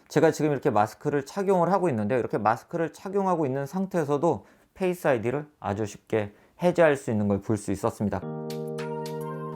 제가 지금 이렇게 마스크를 착용을 하고 있는데, 이렇게 마스크를 착용하고 있는 상태에서도 페이스 아이디를 아주 쉽게 해제할 수 있는 걸 볼 수 있었습니다.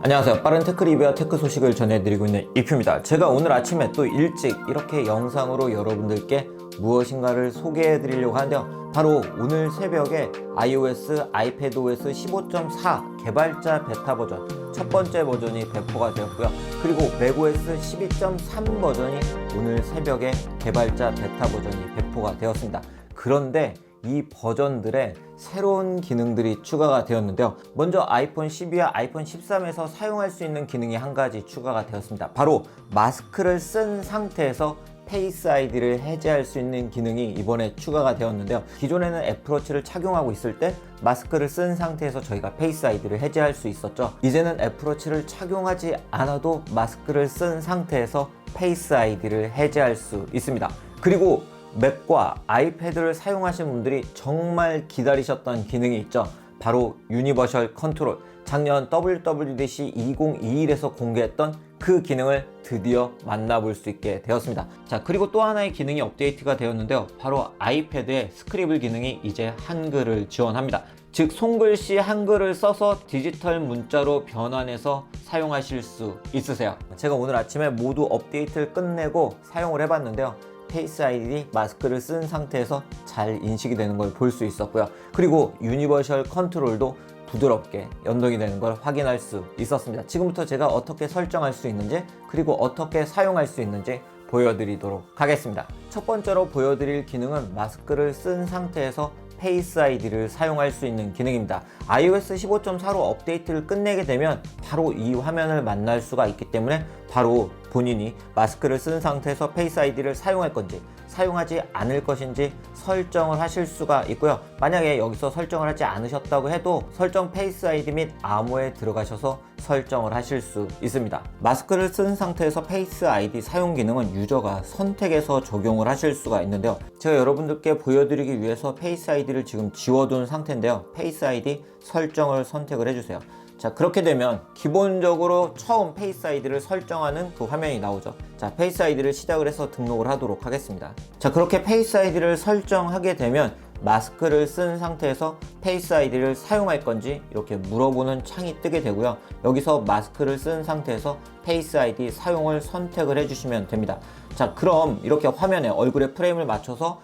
안녕하세요. 빠른 테크 리뷰와 테크 소식을 전해드리고 있는 이큐입니다. 제가 오늘 아침에 또 일찍 이렇게 영상으로 여러분들께 무엇인가를 소개해 드리려고 하는데요. 바로 오늘 새벽에 iOS, iPadOS 15.4 개발자 베타 버전 첫 번째 버전이 배포가 되었고요. 그리고 macOS 12.3 버전이 오늘 새벽에 개발자 베타 버전이 배포가 되었습니다. 그런데 이 버전들의 새로운 기능들이 추가가 되었는데요. 먼저 아이폰 12와 아이폰 13에서 사용할 수 있는 기능이 한 가지 추가가 되었습니다. 바로 마스크를 쓴 상태에서 페이스 아이디를 해제할 수 있는 기능이 이번에 추가가 되었는데요. 기존에는 애플워치를 착용하고 있을 때 마스크를 쓴 상태에서 저희가 페이스 아이디를 해제할 수 있었죠. 이제는 애플워치를 착용하지 않아도 마스크를 쓴 상태에서 페이스 아이디를 해제할 수 있습니다. 그리고 맥과 아이패드를 사용하신 분들이 정말 기다리셨던 기능이 있죠. 바로 유니버셜 컨트롤. 작년 WWDC 2021에서 공개했던 그 기능을 드디어 만나볼 수 있게 되었습니다. 자, 그리고 또 하나의 기능이 업데이트가 되었는데요. 바로 아이패드의 스크리블 기능이 이제 한글을 지원합니다. 즉 손글씨 한글을 써서 디지털 문자로 변환해서 사용하실 수 있으세요. 제가 오늘 아침에 모두 업데이트를 끝내고 사용을 해봤는데요. 페이스 아이디 마스크를 쓴 상태에서 잘 인식이 되는 걸 볼 수 있었고요. 그리고 유니버셜 컨트롤도 부드럽게 연동이 되는 걸 확인할 수 있었습니다. 지금부터 제가 어떻게 설정할 수 있는지, 그리고 어떻게 사용할 수 있는지 보여드리도록 하겠습니다. 첫 번째로 보여드릴 기능은 마스크를 쓴 상태에서 페이스 아이디를 사용할 수 있는 기능입니다. iOS 15.4로 업데이트를 끝내게 되면 바로 이 화면을 만날 수가 있기 때문에 바로 본인이 마스크를 쓴 상태에서 페이스 아이디를 사용할 건지 사용하지 않을 것인지 설정을 하실 수가 있고요. 만약에 여기서 설정을 하지 않으셨다고 해도 설정 페이스 아이디 및 암호에 들어가셔서 설정을 하실 수 있습니다. 마스크를 쓴 상태에서 페이스 아이디 사용 기능은 유저가 선택해서 적용을 하실 수가 있는데요. 제가 여러분들께 보여드리기 위해서 페이스 아이디를 지금 지워둔 상태인데요. 페이스 아이디 설정을 선택을 해주세요. 자, 그렇게 되면 기본적으로 처음 페이스 아이디를 설정하는 그 화면이 나오죠. 자, 페이스 아이디를 시작을 해서 등록을 하도록 하겠습니다. 자, 그렇게 페이스 아이디를 설정하게 되면 마스크를 쓴 상태에서 페이스 아이디를 사용할 건지 이렇게 물어보는 창이 뜨게 되고요. 여기서 마스크를 쓴 상태에서 페이스 아이디 사용을 선택을 해주시면 됩니다. 자, 그럼 이렇게 화면에 얼굴에 프레임을 맞춰서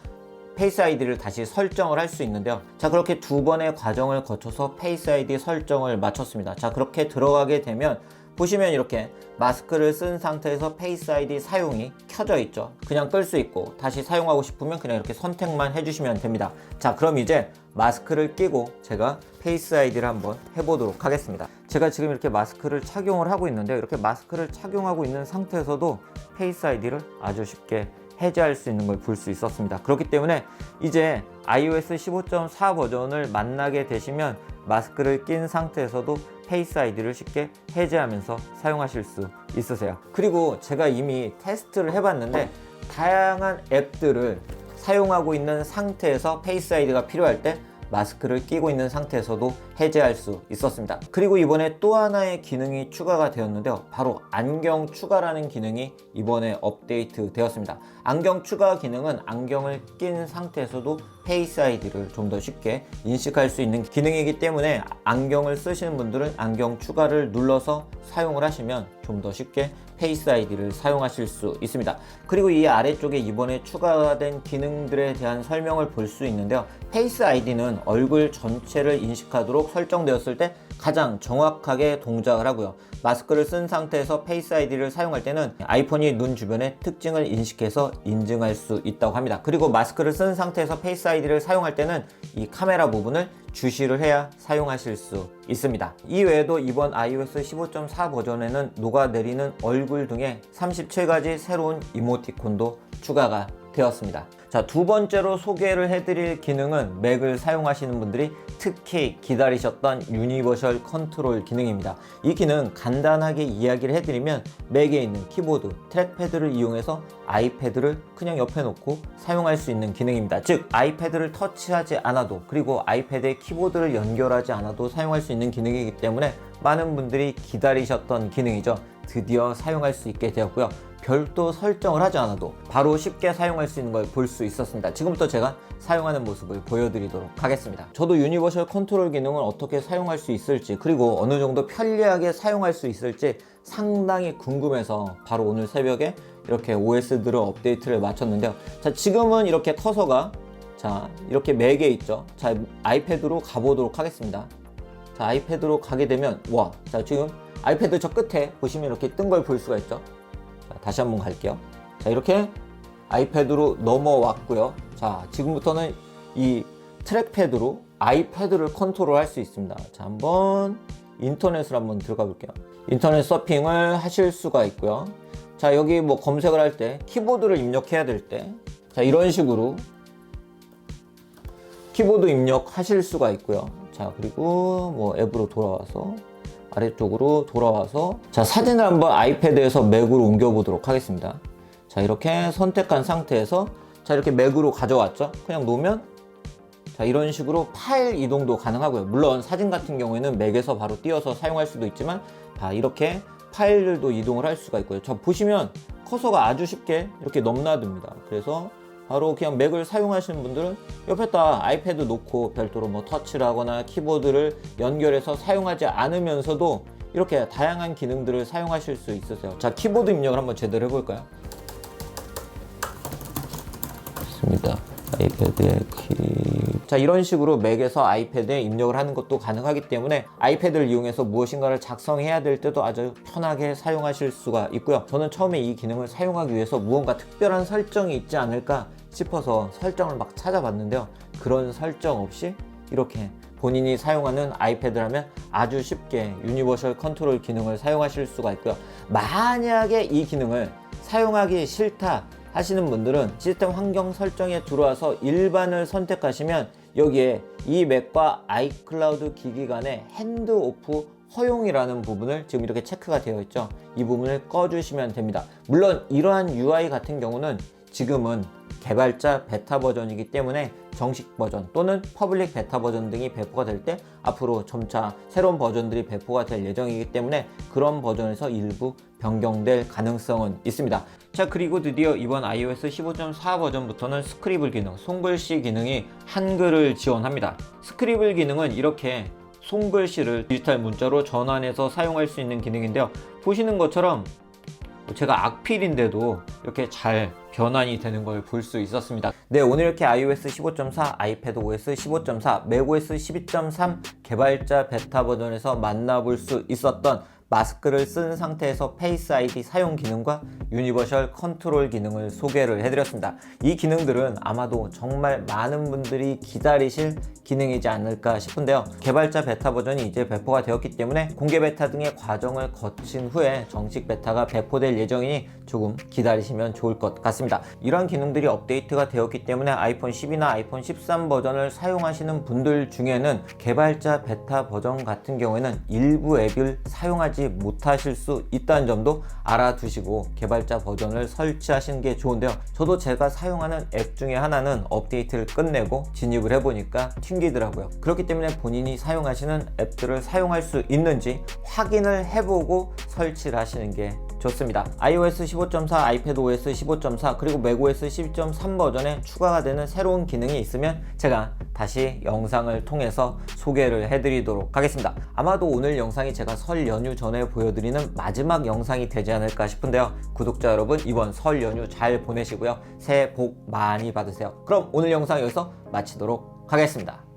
페이스 아이디를 다시 설정을 할 수 있는데요. 자, 그렇게 두 번의 과정을 거쳐서 페이스 아이디 설정을 마쳤습니다. 자, 그렇게 들어가게 되면 보시면 이렇게 마스크를 쓴 상태에서 페이스 아이디 사용이 켜져 있죠. 그냥 끌 수 있고 다시 사용하고 싶으면 그냥 이렇게 선택만 해주시면 됩니다. 자, 그럼 이제 마스크를 끼고 제가 페이스 아이디를 한번 해보도록 하겠습니다. 제가 지금 이렇게 마스크를 착용을 하고 있는데, 이렇게 마스크를 착용하고 있는 상태에서도 페이스 아이디를 아주 쉽게 해제할 수 있는 걸 볼 수 있었습니다. 그렇기 때문에 이제 iOS 15.4 버전을 만나게 되시면 마스크를 낀 상태에서도 페이스 아이디를 쉽게 해제하면서 사용하실 수 있으세요. 그리고 제가 이미 테스트를 해봤는데 다양한 앱들을 사용하고 있는 상태에서 페이스 아이디가 필요할 때 마스크를 끼고 있는 상태에서도 해제할 수 있었습니다. 그리고 이번에 또 하나의 기능이 추가가 되었는데요. 바로 안경 추가라는 기능이 이번에 업데이트 되었습니다. 안경 추가 기능은 안경을 낀 상태에서도 페이스 아이디를 좀 더 쉽게 인식할 수 있는 기능이기 때문에 안경을 쓰시는 분들은 안경 추가를 눌러서 사용을 하시면 좀 더 쉽게 페이스 아이디를 사용하실 수 있습니다. 그리고 이 아래쪽에 이번에 추가가 된 기능들에 대한 설명을 볼 수 있는데요. 페이스 아이디는 얼굴 전체를 인식하도록 설정되었을 때 가장 정확하게 동작을 하고요. 마스크를 쓴 상태에서 페이스 아이디를 사용할 때는 아이폰이 눈 주변의 특징을 인식해서 인증할 수 있다고 합니다. 그리고 마스크를 쓴 상태에서 페이스 아이디를 사용할 때는 이 카메라 부분을 주시를 해야 사용하실 수 있습니다. 이 외에도 이번 iOS 15.4 버전에는 녹아내리는 얼굴 등의 37가지 새로운 이모티콘도 추가가 되었습니다. 자, 두 번째로 소개를 해드릴 기능은 맥을 사용하시는 분들이 특히 기다리셨던 유니버셜 컨트롤 기능입니다. 이 기능 간단하게 이야기를 해드리면 맥에 있는 키보드, 트랙패드를 이용해서 아이패드를 그냥 옆에 놓고 사용할 수 있는 기능입니다. 즉 아이패드를 터치하지 않아도, 그리고 아이패드에 키보드를 연결하지 않아도 사용할 수 있는 기능이기 때문에 많은 분들이 기다리셨던 기능이죠. 드디어 사용할 수 있게 되었고요. 별도 설정을 하지 않아도 바로 쉽게 사용할 수 있는 걸 볼 수 있었습니다. 지금부터 제가 사용하는 모습을 보여드리도록 하겠습니다. 저도 유니버셜 컨트롤 기능을 어떻게 사용할 수 있을지, 그리고 어느 정도 편리하게 사용할 수 있을지 상당히 궁금해서 바로 오늘 새벽에 이렇게 OS 드러 업데이트를 마쳤는데요. 자, 지금은 이렇게 커서가 이렇게 맥에 있죠. 자, 아이패드로 가보도록 하겠습니다. 자, 아이패드로 가게 되면 자, 지금 아이패드 저 끝에 보시면 이렇게 뜬 걸 볼 수가 있죠. 자, 다시 한번 갈게요. 자, 이렇게 아이패드로 넘어왔고요. 자, 지금부터는 이 트랙패드로 아이패드를 컨트롤할 수 있습니다. 자, 한번 인터넷을 한번 들어가 볼게요. 인터넷 서핑을 하실 수가 있고요. 자, 여기 뭐 검색을 할 때 키보드를 입력해야 될 때, 자, 이런 식으로 키보드 입력하실 수가 있고요. 자, 그리고 뭐 앱으로 돌아와서 아래쪽으로 돌아와서, 자, 사진을 한번 아이패드에서 맥으로 옮겨 보도록 하겠습니다. 자, 이렇게 선택한 상태에서, 자, 이렇게 맥으로 가져왔죠. 그냥 놓으면, 자, 이런 식으로 파일 이동도 가능하고요. 물론 사진 같은 경우에는 맥에서 바로 띄워서 사용할 수도 있지만, 이렇게 파일들도 이동을 할 수가 있고요. 자, 보시면 커서가 아주 쉽게 이렇게 넘나듭니다. 그래서 바로 그냥 맥을 사용하시는 분들은 옆에다 아이패드 놓고 별도로 뭐 터치를 하거나 키보드를 연결해서 사용하지 않으면서도 이렇게 다양한 기능들을 사용하실 수 있으세요. 자, 키보드 입력을 한번 제대로 해볼까요? 좋습니다. 아이패드의 자, 이런 식으로 맥에서 아이패드에 입력을 하는 것도 가능하기 때문에 아이패드를 이용해서 무엇인가를 작성해야 될 때도 아주 편하게 사용하실 수가 있고요. 저는 처음에 이 기능을 사용하기 위해서 무언가 특별한 설정이 있지 않을까 싶어서 설정을 막 찾아봤는데요. 그런 설정 없이 이렇게 본인이 사용하는 아이패드라면 아주 쉽게 유니버셜 컨트롤 기능을 사용하실 수가 있고요. 만약에 이 기능을 사용하기 싫다 하시는 분들은 시스템 환경 설정에 들어와서 일반을 선택하시면 여기에 이 맥과 아이클라우드 기기 간의 핸드오프 허용이라는 부분을 지금 이렇게 체크가 되어 있죠. 이 부분을 꺼주시면 됩니다. 물론 이러한 UI 같은 경우는 지금은 개발자 베타 버전이기 때문에 정식 버전 또는 퍼블릭 베타 버전 등이 배포가 될 때 앞으로 점차 새로운 버전들이 배포가 될 예정이기 때문에 그런 버전에서 일부 변경될 가능성은 있습니다. 자, 그리고 드디어 이번 iOS 15.4 버전부터는 스크리블 기능, 손글씨 기능이 한글을 지원합니다. 스크리블 기능은 이렇게 손글씨를 디지털 문자로 전환해서 사용할 수 있는 기능인데요. 보시는 것처럼 제가 악필인데도 이렇게 잘 변환이 되는 걸 볼 수 있었습니다. 네, 오늘 이렇게 iOS 15.4, 아이패드 OS 15.4, macOS 12.3 개발자 베타 버전에서 만나볼 수 있었던 마스크를 쓴 상태에서 페이스 아이디 사용 기능과 유니버셜 컨트롤 기능을 소개를 해드렸습니다. 이 기능들은 아마도 정말 많은 분들이 기다리실 기능이지 않을까 싶은데요. 개발자 베타 버전이 이제 배포가 되었기 때문에 공개 베타 등의 과정을 거친 후에 정식 베타가 배포될 예정이니 조금 기다리시면 좋을 것 같습니다. 이러한 기능들이 업데이트가 되었기 때문에 아이폰 10이나 아이폰 13 버전을 사용하시는 분들 중에는 개발자 베타 버전 같은 경우에는 일부 앱을 사용하지 못하실 수 있다는 점도 알아두시고 개발자 버전을 설치하시는 게 좋은데요. 저도 제가 사용하는 앱 중에 하나는 업데이트를 끝내고 진입을 해보니까 튕기더라고요. 그렇기 때문에 본인이 사용하시는 앱들을 사용할 수 있는지 확인을 해보고 설치를 하시는 게 좋습니다. iOS 15.4, 아이패드 OS 15.4 그리고 macOS 12.3 버전에 추가가 되는 새로운 기능이 있으면 제가 다시 영상을 통해서 소개를 해드리도록 하겠습니다. 아마도 오늘 영상이 제가 설 연휴 전에 보여드리는 마지막 영상이 되지 않을까 싶은데요. 구독자 여러분, 이번 설 연휴 잘 보내시고요. 새해 복 많이 받으세요. 그럼 오늘 영상 여기서 마치도록 하겠습니다.